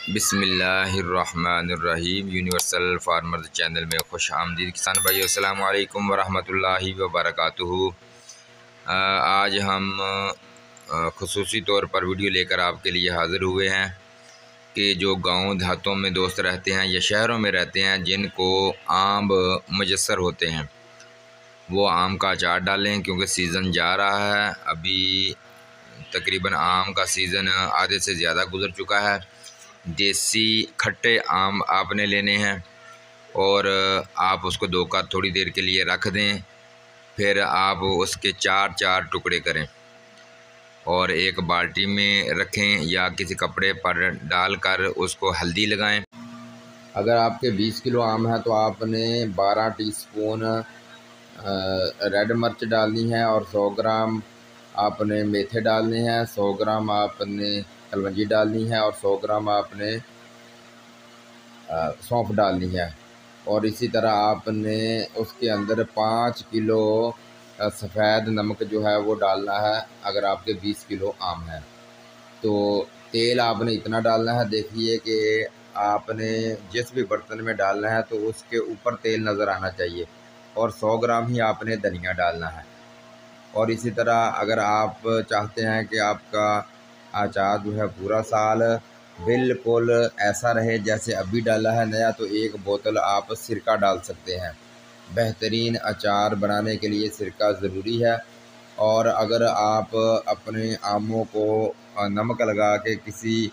बिस्मिल्लाहिर्रहमानिर्रहीम। Universal farmer channel में खुश आमदीद किसान भाई, अस्सलाम वालेकुम वरहमतुल्लाहि वबरकातुहू। आज हम ख़ुसूसी तौर पर वीडियो लेकर आपके लिए हाज़िर हुए हैं कि जो गाँव देहातों में दोस्त रहते हैं या शहरों में रहते हैं जिनको आम मुयस्सर होते हैं वो आम का अचार डालें, क्योंकि सीज़न जा रहा है। अभी तकरीबन आम का सीज़न आधे से ज़्यादा गुज़र चुका है। देसी खट्टे आम आपने लेने हैं और आप उसको धोकर थोड़ी देर के लिए रख दें। फिर आप उसके चार चार टुकड़े करें और एक बाल्टी में रखें या किसी कपड़े पर डालकर उसको हल्दी लगाएं। अगर आपके 20 किलो आम है तो आपने 12 टीस्पून रेड मिर्च डालनी है और 100 ग्राम आपने मेथे डालने हैं, 100 ग्राम आपने कलवंजी डालनी है और 100 ग्राम आपने सौंफ डालनी है। और इसी तरह आपने उसके अंदर 5 किलो सफ़ेद नमक जो है वो डालना है। अगर आपके 20 किलो आम है तो तेल आपने इतना डालना है, देखिए कि आपने जिस भी बर्तन में डालना है तो उसके ऊपर तेल नज़र आना चाहिए। और 100 ग्राम ही आपने धनिया डालना है। और इसी तरह अगर आप चाहते हैं कि आपका अचार जो है पूरा साल बिल्कुल ऐसा रहे जैसे अभी डाला है नया, तो एक बोतल आप सिरका डाल सकते हैं। बेहतरीन अचार बनाने के लिए सिरका ज़रूरी है। और अगर आप अपने आमों को नमक लगा के किसी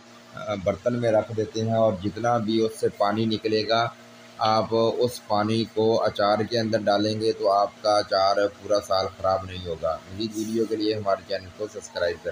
बर्तन में रख देते हैं और जितना भी उससे पानी निकलेगा आप उस पानी को अचार के अंदर डालेंगे तो आपका अचार पूरा साल ख़राब नहीं होगा। मज़ीद वीडियो के लिए हमारे चैनल को सब्सक्राइब करें।